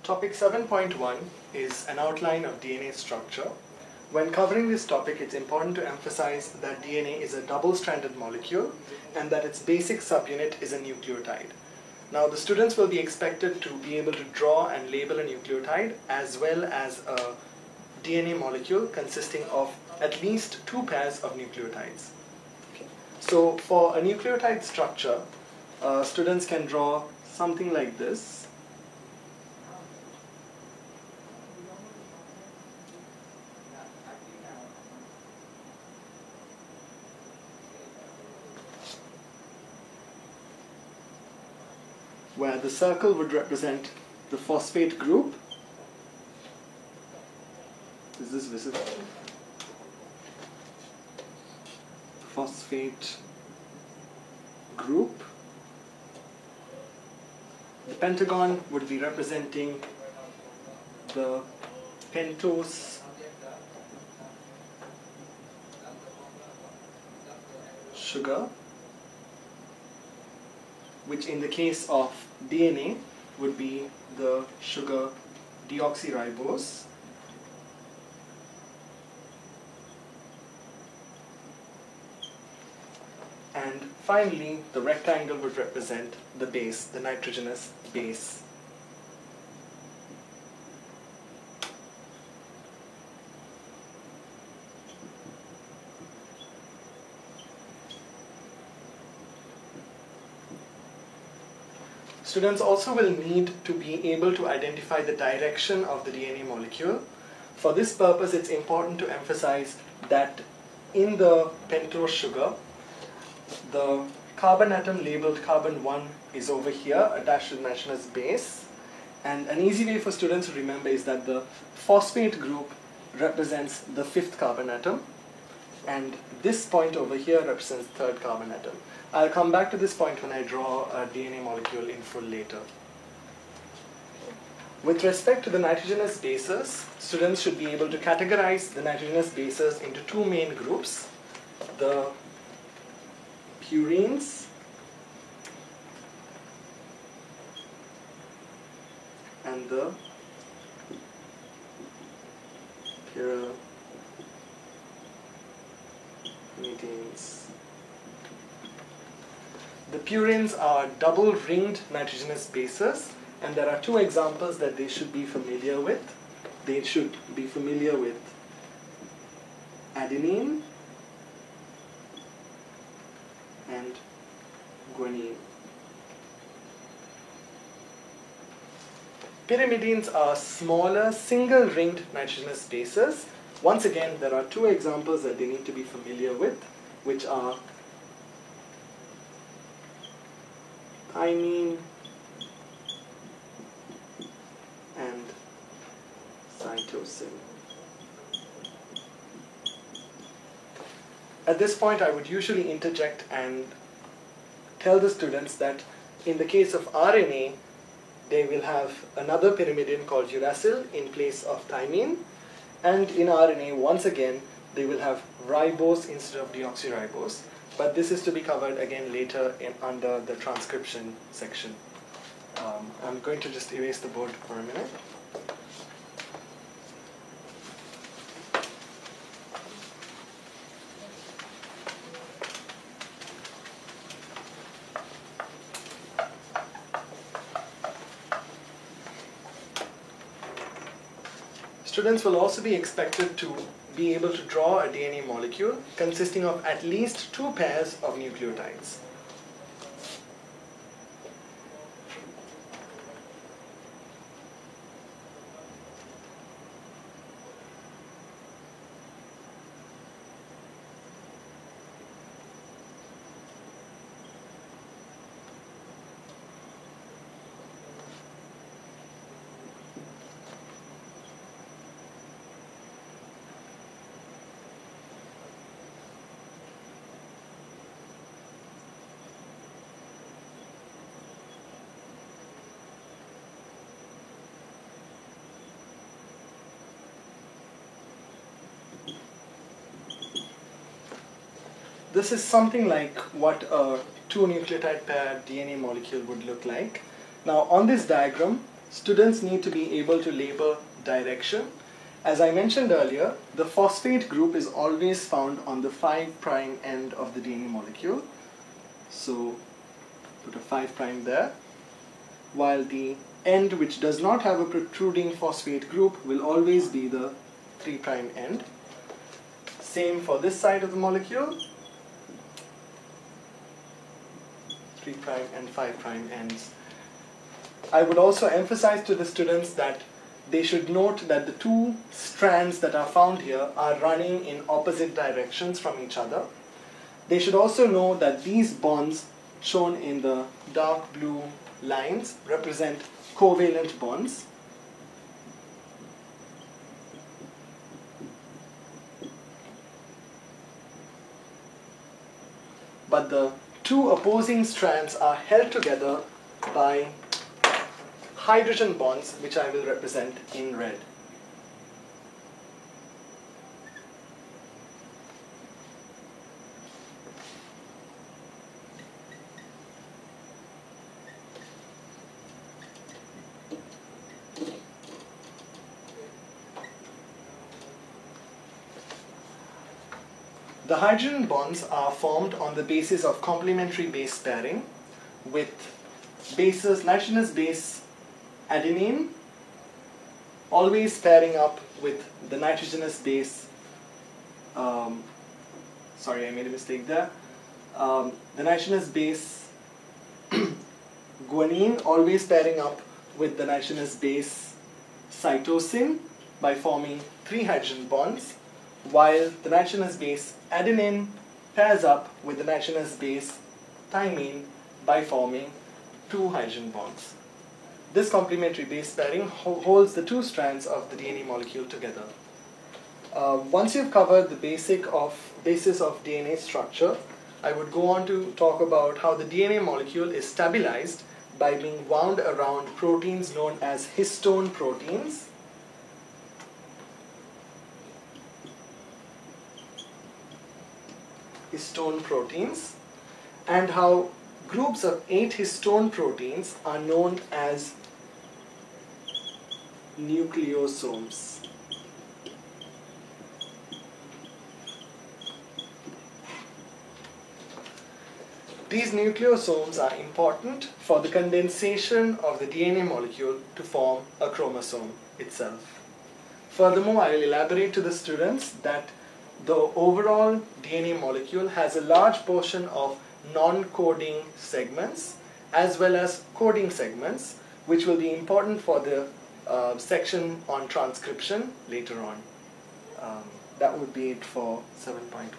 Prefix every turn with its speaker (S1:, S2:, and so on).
S1: Topic 7.1 is an outline of DNA structure. When covering this topic, it's important to emphasize that DNA is a double-stranded molecule and that its basic subunit is a nucleotide. Now, the students will be expected to be able to draw and label a nucleotide as well as a DNA molecule consisting of at least 2 pairs of nucleotides. Okay. So, for a nucleotide structure, students can draw something like this. Where the circle would represent the phosphate group. Is this visible? Phosphate group. The pentagon would be representing the pentose sugar, which in the case of DNA would be the sugar deoxyribose. And finally, the rectangle would represent the base, the nitrogenous base. Students also will need to be able to identify the direction of the DNA molecule. For this purpose, it's important to emphasize that in the pentose sugar, the carbon atom labeled carbon 1 is over here, attached to the nitrogenous base. And an easy way for students to remember is that the phosphate group represents the 5th carbon atom, and this point over here represents the 3rd carbon atom. I'll come back to this point when I draw a DNA molecule in full later. With respect to the nitrogenous bases, students should be able to categorize the nitrogenous bases into 2 main groups: the purines and the pyrimidines. The purines are double-ringed nitrogenous bases, and there are 2 examples that they should be familiar with. They should be familiar with adenine and guanine. Pyrimidines are smaller, single-ringed nitrogenous bases. Once again, there are 2 examples that they need to be familiar with, which are thymine and cytosine. At this point, I would usually interject and tell the students that in the case of RNA, they will have another pyrimidine called uracil in place of thymine, and in RNA, once again, they will have ribose instead of deoxyribose. But this is to be covered again later under the transcription section. I'm going to just erase the board for a minute. Students will also be expected to be able to draw a DNA molecule consisting of at least 2 pairs of nucleotides. This is something like what a 2 nucleotide pair DNA molecule would look like. Now on this diagram, students need to be able to label direction. As I mentioned earlier, the phosphate group is always found on the 5' end of the DNA molecule. So put a 5' there, while the end which does not have a protruding phosphate group will always be the 3' end. Same for this side of the molecule, 3' and 5' ends. I would also emphasize to the students that they should note that the two strands that are found here are running in opposite directions from each other. They should also know that these bonds shown in the dark blue lines represent covalent bonds. But the two opposing strands are held together by hydrogen bonds, which I will represent in red. The hydrogen bonds are formed on the basis of complementary base pairing with bases, nitrogenous base adenine always pairing up with the nitrogenous base, sorry, I made a mistake there. The nitrogenous base guanine always pairing up with the nitrogenous base cytosine by forming 3 hydrogen bonds, while the nitrogenous base adenine pairs up with the nitrogenous base thymine by forming 2 hydrogen bonds. This complementary base pairing holds the two strands of the DNA molecule together. Once you've covered the basis of DNA structure, I would go on to talk about how the DNA molecule is stabilized by being wound around proteins known as histone proteins. Histone proteins, and how groups of 8 histone proteins are known as nucleosomes. These nucleosomes are important for the condensation of the DNA molecule to form a chromosome itself. Furthermore, I will elaborate to the students that the overall DNA molecule has a large portion of non-coding segments as well as coding segments, which will be important for the section on transcription later on. That would be it for 7.1.